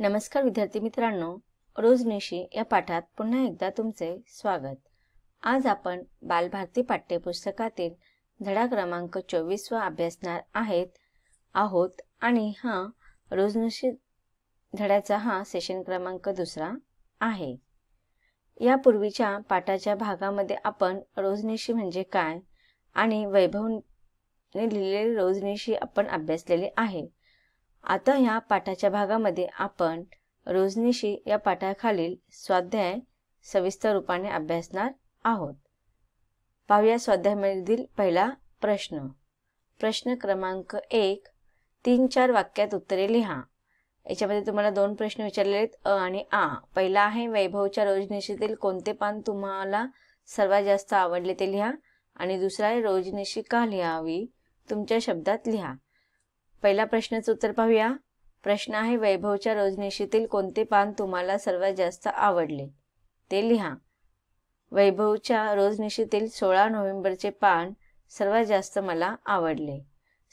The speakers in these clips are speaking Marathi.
नमस्कार विद्यार्थी मित्रांनो, रोजनिशी या पाठात पुन्हा एकदा तुमचे स्वागत। आज आपण बालभारती पाठ्यपुस्तकातील धडा क्रमांक 24 वा अभ्यासणार आहोत आणि हा रोजनिशी धड्याचा हा सेशन क्रमांक 2 आहे। यापूर्वीच्या पाठाच्या भागामध्ये आपण रोजनिशी म्हणजे काय आणि वैभवने लिहिलेली रोजनिशी आपण अभ्यासलेली आहे। आता या पाठाच्या भागामध्ये आपण रोजनिशी या पाठाखालील स्वाध्याय सविस्तर रूपाने अभ्यासणार आहोत। पाहूया स्वाध्यायामधील पहिला प्रश्न। प्रश्न क्रमांक 1, 3-4 वाक्यात उत्तरे लिहा। याच्यामध्ये तुम्हाला दोन प्रश्न विचारलेले आहेत, अ आणि आ। पहिला आहे वैभवच्या रोजनिशीतील कोणते पान तुम्हाला सर्वात जास्त आवडले ते लिहा आणि दुसरा आहे रोजनिशी का लिहावी तुमच्या शब्दात लिहा। पहिला प्रश्नाचं उत्तर पाहूया। प्रश्न आहे वैभवच्या रोजनिशीतील कोणते पान तुम्हाला सर्वात जास्त आवडले ते लिहा। वैभवच्या रोजनिशीतील 16 नोव्हेंबरचे पान सर्वात जास्त मला आवडले।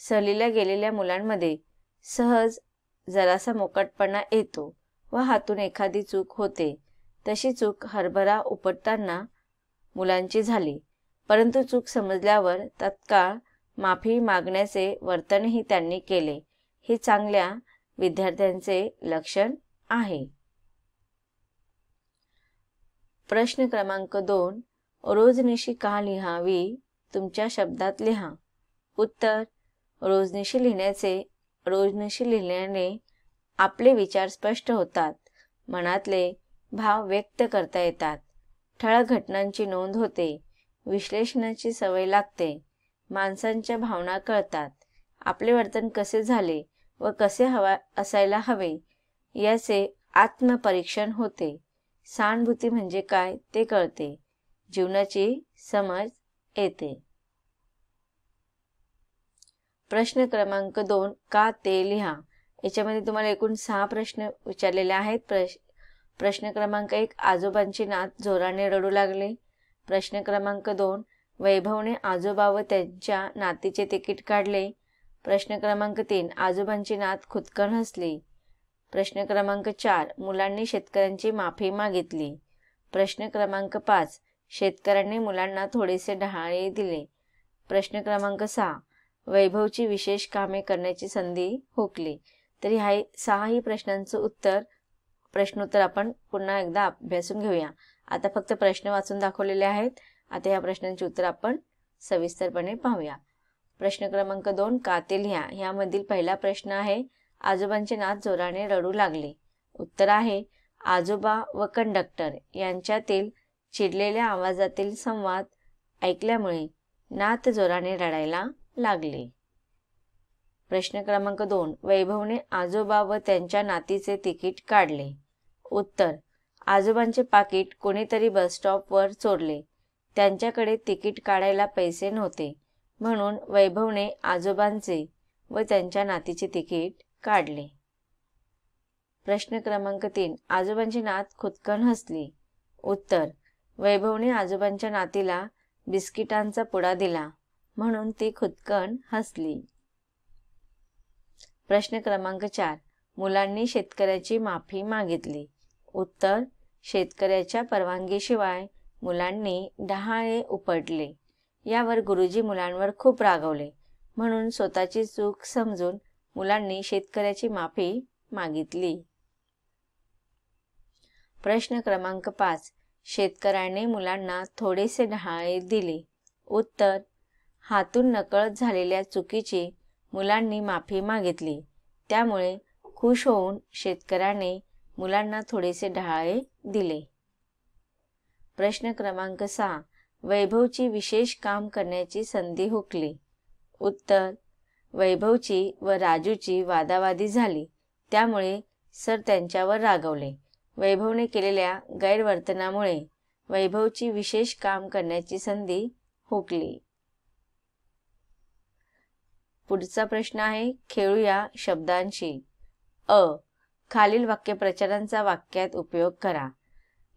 सहलीला गेलेल्या मुलांमध्ये सहज जरासा मोकाटपणा येतो व हातून एखादी चूक होते। तशी चूक हरभरा उपटताना मुलांची झाली, परंतु चूक समजल्यावर तत्काळ माफी मागण्याचे वर्तनही त्यांनी केले। हे चांगल्या विद्यार्थ्यांचे लक्षण आहे। प्रश्न क्रमांक 2, रोजनिशी का लिहावी तुमच्या शब्दात लिहा। उत्तर, रोजनिशी लिहिल्याने आपले विचार स्पष्ट होतात, मनातले भाव व्यक्त करता येतात, ठळक घटनांची नोंद होते, विश्लेषणाची सवय लागते, माणसांच्या भावना कळतात, आपले वर्तन कसे झाले व कसे असायला हवे याचे आत्मपरीक्षण होते, सहानुभूती म्हणजे काय ते कळते, जीवनाची समज येते। प्रश्न क्रमांक 2, का ते लिहा। याच्यामध्ये तुम्हाला एकूण 6 प्रश्न विचारलेले आहेत। प्रश्न क्रमांक 1, आजोबांची नात जोराने रडू लागले। प्रश्न क्रमांक 2, वैभवने आजोबा व त्यांच्या नातीचे तिकीट काढले। प्रश्न क्रमांक 3, आजोबांची नात खुदकन हसली। प्रश्न क्रमांक 4, मुलांनी शेतकऱ्यांची माफी मागितली। प्रश्न क्रमांक 5, शेतकऱ्यांनी मुलांना थोडेसे डहाळे दिले। प्रश्न क्रमांक 6, वैभवची विशेष कामे करण्याची संधी हुकली। तरी ह्या 6 प्रश्नांचं प्रश्नोत्तर आपण पुन्हा एकदा अभ्यासून घेऊया। आता फक्त प्रश्न वाचून दाखवलेले आहेत। आता या प्रश्नांची उत्तर आपण सविस्तरपणे पाहूया। प्रश्न क्रमांक 2, का ते लिहा। यामधील पहिला प्रश्न आहे आजोबांचे नात जोराने रडू लागले। उत्तर आहे आजोबा व कंडक्टर यांच्यातील चिडलेल्या आवाजातील संवाद ऐकल्यामुळे नात जोराने रडायला लागले। प्रश्न क्रमांक 2, वैभवने आजोबा व त्यांच्या नातीचे तिकीट काढले। उत्तर, आजोबांचे पाकीट कोणीतरी बस स्टॉपवर चोरले। त्यांच्याकडे तिकीट काढायला पैसे नव्हते, म्हणून वैभवने आजोबांचे व त्यांच्या नातीचे तिकीट काढले। प्रश्न क्रमांक 3, आजोबांची नात खुदकन हसली। उत्तर, वैभवने आजोबांच्या नातीला बिस्किटांचा पुडा दिला, म्हणून ती खुदकन हसली। प्रश्न क्रमांक 4, मुलांनी शेतकऱ्याची माफी मागितली। उत्तर, शेतकऱ्याच्या परवानगीशिवाय मुलांनी डहाळे उपटले। यावर गुरुजी मुलांवर खूप रागवले, म्हणून स्वतःची चूक समजून मुलांनी शेतकऱ्याची माफी मागितली। प्रश्न क्रमांक 5, शेतकऱ्याने मुलांना थोडेसे डहाळे दिले। उत्तर, हातून नकळत झालेल्या चुकीची मुलांनी माफी मागितली, त्यामुळे खुश होऊन शेतकऱ्याने मुलांना थोडेसे डहाळे दिले। प्रश्न क्रमांक 6, वैभवची विशेष काम करण्याची संधी हुकली। उत्तर, वैभवची व राजूची वादावादी झाली, त्यामुळे सर त्यांच्यावर रागवले। वैभवने केलेल्या गैरवर्तनामुळे वैभवची विशेष काम करण्याची संधी हुकली। पुढचा प्रश्न आहे खेळूया शब्दांशी। अ, खालील वाक्यप्रचारांचा वाक्यात उपयोग करा।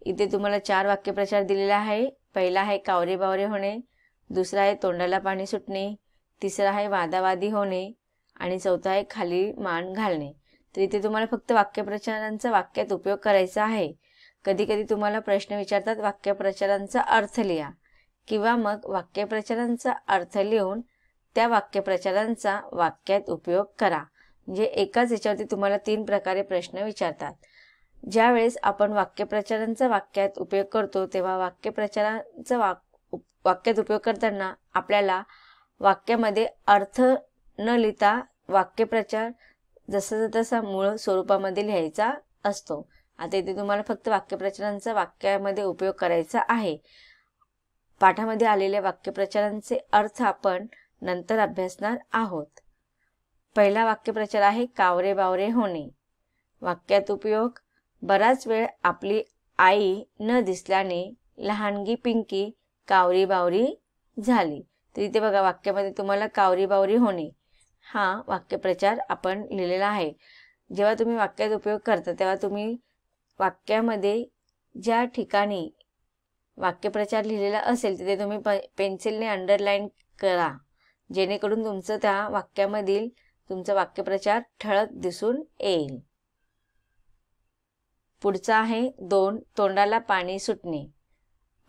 इथे तुम्हाला 4 वाक्यप्रचार दिलेला आहे। पहिला आहे कावरेबावरे होणे, दुसरा आहे तोंडाला पाणी सुटणे, तिसरा आहे वादावादी होणे आणि चौथा आहे खाली मान घालणे। तर इथे तुम्हाला फक्त वाक्यप्रचारांचा वाक्यात उपयोग करायचा आहे. कधी कधी तुम्हाला प्रश्न विचारतात वाक्यप्रचारांचा अर्थ लिहा, किंवा मग वाक्यप्रचारांचा अर्थ लिहून त्या वाक्यप्रचारांचा वाक्यात उपयोग करा. म्हणजे एकाच याच्यावरती तुम्हाला 3 प्रकारे प्रश्न विचारतात. ज्यावेळेस आपण वाक्यप्रचारांचा वाक्यात उपयोग करतो तेव्हा वाक्यप्रचारांचा वाक्यात उपयोग करताना आपल्याला वाक्यामध्ये अर्थ न लिहिता वाक्यप्रचार जसा तसा मूळ स्वरूपामध्ये लिहायचा असतो. आता इथे तुम्हाला फक्त वाक्यप्रचारांचा वाक्यामध्ये उपयोग करायचा आहे. पाठामध्ये आलेल्या वाक्यप्रचारांचे अर्थ आपण नंतर अभ्यासणार आहोत. पहिला वाक्यप्रचार आहे कावरे बावरे होणे. वाक्यात उपयोग: बराच वेळ आपली आई न दिसल्याने लहानगी पिंकी कावरी बावरी झाली. तर इथे बघा वाक्यामध्ये तुम्हाला कावरी बावरी होणे हा वाक्यप्रचार आपण लिहिलेला आहे. जेव्हा तुम्ही वाक्यात उपयोग करता तेव्हा तुम्ही वाक्यामध्ये ज्या ठिकाणी वाक्यप्रचार लिहिलेला असेल तिथे तुम्ही पेन्सिलने अंडरलाईन करा, जेणेकरून तुमचं त्या वाक्यामधील तुमचा वाक्यप्रचार ठळक दिसून येईल. पुढचा आहे 2 तोंडाला पाणी सुटणे.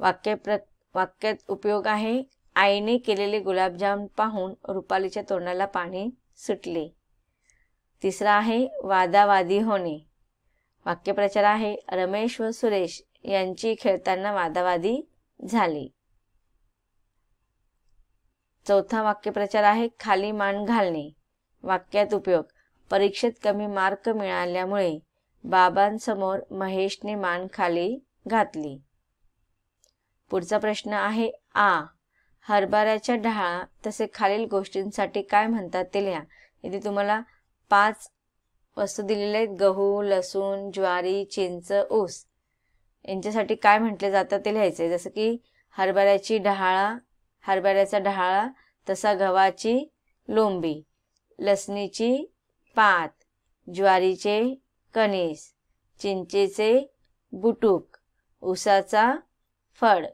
वाक्यात उपयोग आहे: आईने केलेले गुलाबजाम पाहून रुपालीच्या तोंडाला पाणी सुटले. तिसरा आहे वादावादी होणे. वाक्यप्रचार आहे: रमेश व सुरेश यांची खेळताना वादावादी झाली. चौथा वाक्यप्रचार आहे खाली मान घालणे. वाक्यात उपयोग: परीक्षेत कमी मार्क मिळाल्यामुळे बाबांसमोर महेशने मान खाली घातली. पुढचा प्रश्न आहे हरभऱ्याच्या ढाळा तसे खालील गोष्टींसाठी काय म्हणतात ते लिहा. इथे तुम्हाला 5 वस्तू दिलेल्या आहेत: गहू, लसूण, ज्वारी, चिंच, ऊस. यांच्यासाठी काय म्हटले जातात ते लिहायचे. जसं की हरभऱ्याचा ढाळा तसा गव्हाची लोंबी, लसणीची पात, ज्वारीचे कणीस, चिंचेचे बुटुक, ऊसाचा फळ.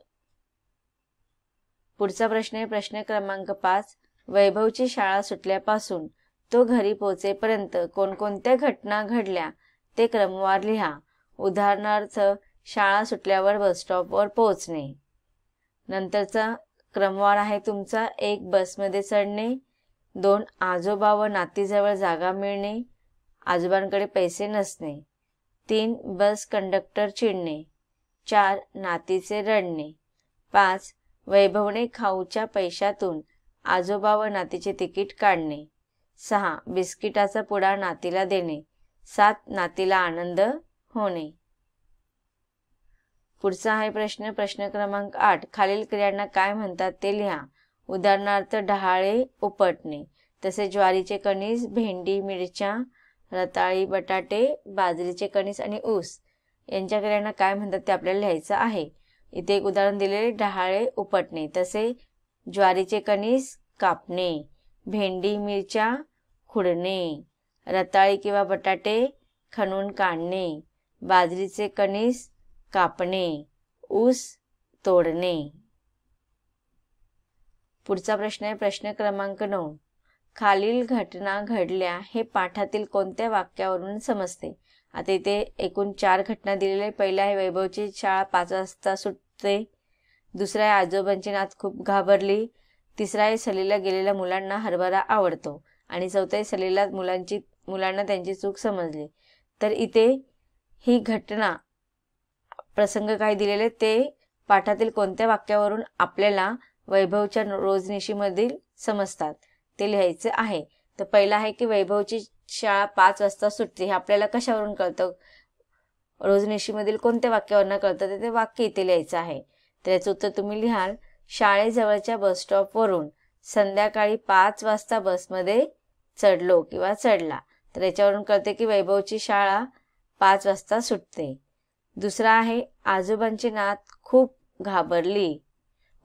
पुढचा प्रश्न आहे प्रश्न क्रमांक 5. वैभवची शाळा सुटल्यापासून तो घरी पोहोचेपर्यंत कोणकोणत्या घटना घडल्या ते क्रमवार लिहा. उदाहरणार्थ शाळा सुटल्यावर बसस्टॉपवर पोहोचणे. नंतरचा क्रमवार आहे तुमचा: 1 बसमध्ये चढणे, 2 आजोबा व नातीजवळ जागा मिळणे, आजोबांकडे पैसे नसणे, 3 बस कंडक्टर चिडणे, 4 नातीचे रडणे, 5 वैभवने खाऊच्या पैशातून आजोबा व नातीचे तिकीट काढणे, 6 बिस्किटाचा पुडा नातीला देणे, 7 नातीला आनंद होणे. पुढचा आहे प्रश्न क्रमांक 8. खालील क्रियांना काय म्हणतात ते लिहा. उदाहरणार्थ डहाळे उपटणे, तसे ज्वारीचे कणीस, भेंडी, मिरच्या, रताळी, बटाटे, बाजरीचे कणीस आणि ऊस यांच्या क्रियांना काय म्हणतात ते आपल्याला लिहायचं आहे. इथे एक उदाहरण दिलेले: डहाळे उपटणे, तसे ज्वारीचे कणीस कापणे, भेंडी मिरच्या खुडणे, रताळी किंवा बटाटे खणून काढणे, बाजरीचे कणीस कापणे, ऊस तोडणे. पुढचा प्रश्न आहे प्रश्न क्रमांक 9. खालील घटना घडल्या हे पाठातील कोणत्या वाक्यावरून समजते. आता इथे एकूण 4 घटना दिलेल्या. पहिला आहे वैभवची शाळा 5 वाजता सुटते. दुसरा आहे आजोबांची नात खूप घाबरली. तिसरा आहे सलीला गेलेल्या मुलांना हरभरा आवडतो. आणि चौथा आहे सलीला मुलांना त्यांची चूक समजली. तर इथे ही घटना प्रसंग काय दिलेले ते पाठातील कोणत्या वाक्यावरून आपल्याला वैभवच्या रोजनिशीमधील समजतात ते लिहायचे आहे. तर पहिला आहे की वैभवची शाळा 5 वाजता सुटते. हे आपल्याला कशावरून कळतं, रोजनिशीमधील कोणत्या वाक्यावरून कळतं ते वाक्य इथे लिहायचं आहे. तर याचं उत्तर तुम्ही लिहाल: शाळेजवळच्या बसस्टॉपवरून संध्याकाळी 5 वाजता बसमध्ये चढलो किंवा चढला. तर याच्यावरून कळते की वैभवची शाळा 5 वाजता सुटते. दुसरा आहे आजोबांची नात खूप घाबरली.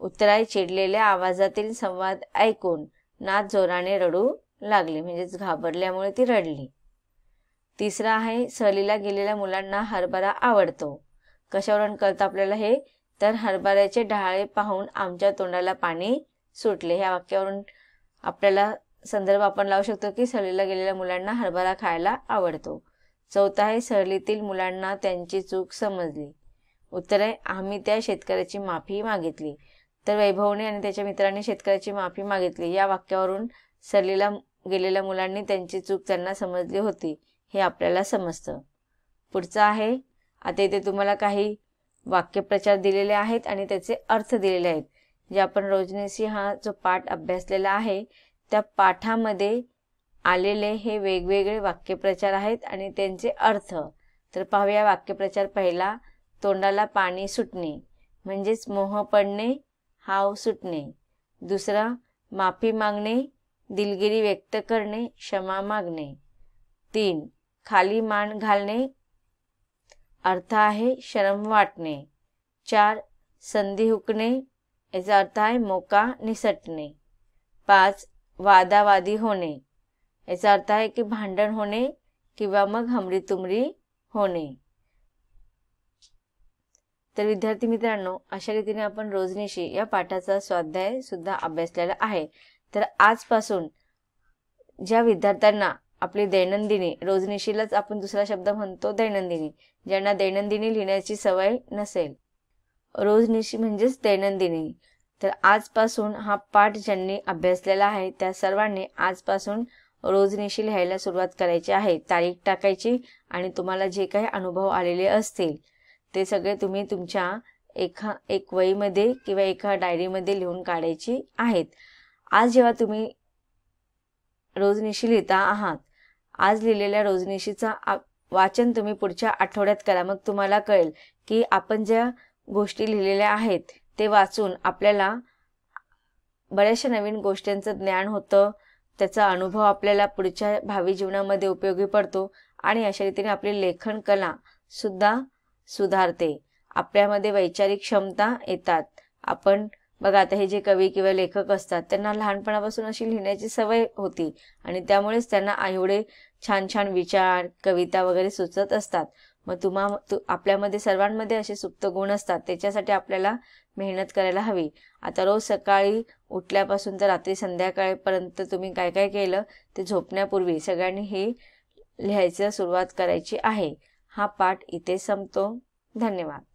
उत्तर आहे चिडलेल्या आवाजातील संवाद ऐकून नात जोराने रडू लागली, म्हणजेच घाबरल्यामुळे ती रडली. तिसरा आहे सहलीला गेलेल्या मुलांना हरभरा आवडतो. कशावरून कळतं आपल्याला हे, तर हरभऱ्याचे डहाळे पाहून आमच्या तोंडाला पाणी सुटले ह्या वाक्यावरून आपल्याला संदर्भ आपण लावू शकतो की सहलीला गेलेल्या मुलांना हरभरा खायला आवडतो. चौथा आहे सहलीतील मुलांना त्यांची चूक समजली. उत्तर आहे आम्ही त्या शेतकऱ्याची माफी मागितली. तर वैभवने आणि त्याच्या मित्रांनी शेतकऱ्याची माफी मागितली या वाक्यावरून सहलीला गेलेल्या मुलांनी त्यांची चूक त्यांना समजली होती हे आपल्याला समजतं. पुढचं आहे, आता इथे तुम्हाला काही वाक्यप्रचार दिलेले आहेत आणि त्याचे अर्थ दिलेले आहेत. जे आपण रोजनिशी हा जो पाठ अभ्यासलेला आहे त्या पाठामध्ये आलेले हे वेगवेगळे वाक्यप्रचार आहेत आणि त्यांचे अर्थ. तर पाहूया वाक्यप्रचार. पहिला, तोंडाला पाणी सुटणे म्हणजेच मोह पडणे, हाव सुटणे. दुसरा, माफी मागणे, दिलगिरी व्यक्त करणे, क्षमा मागणे. 3, खाली मान घालणे, अर्थ आहे शरम वाटणे. 4, संधी हुकणे, याचा अर्थ आहे मोका निसटणे. 5, वादावादी होणे, याचा अर्थ आहे की भांडण होणे किंवा मग हमरी तुमरी होणे. तर विद्यार्थी मित्रांनो, अशा रीतीने आपण रोजनिशी या पाठाचा स्वाध्याय सुद्धा अभ्यासलेला आहे. तर आजपासून ज्या विद्यार्थ्यांना आपली दैनंदिनी, रोजनिशीलाच आपण दुसरा शब्द म्हणतो दैनंदिनी, ज्यांना दैनंदिनी लिहिण्याची सवय नसेल, रोजनिशी म्हणजेच दैनंदिनी, तर आजपासून हा पाठ ज्यांनी अभ्यासलेला आहे त्या सर्वांनी आजपासून रोजनिशी लिहायला सुरुवात करायची आहे. तारीख टाकायची आणि तुम्हाला जे काही अनुभव आलेले असतील ते सगळे तुम्ही तुमच्या एक वहीमध्ये किंवा एका डायरीमध्ये लिहून काढायची आहेत. आज जेव्हा तुम्ही रोजनिशी लिहिता आहात, आज लिहिलेल्या रोजनिशीचा वाचन तुम्ही पुढच्या आठवड्यात करा. मग तुम्हाला कळेल की आपण ज्या गोष्टी लिहिलेल्या आहेत ते वाचून आपल्याला बऱ्याचशा नवीन गोष्टींचं ज्ञान होतं, त्याचा अनुभव आपल्याला पुढच्या भावी जीवनामध्ये उपयोगी पडतो आणि अशा रीतीने आपली लेखन कला सुद्धा सुधारते. आपल्यामध्ये वैचारिक क्षमता येतात. आपण बघा, आता हे जे कवी किंवा लेखक असतात त्यांना लहानपणापासून अशी लिहिण्याची सवय होती आणि त्यामुळेच त्यांना एवढे छान छान विचार, कविता वगैरे सुचत असतात. मग आपल्यामध्ये सर्वांमध्ये असे सुप्त गुण असतात, त्याच्यासाठी आपल्याला मेहनत करायला हवी. आता रोज सकाळी उठल्यापासून तर रात्री संध्याकाळपर्यंत तुम्ही काय काय केलं ते झोपण्यापूर्वी सगळ्यांनी हे लिहायचं सुरुवात करायची आहे. हा पाठ इथे संपतो. धन्यवाद.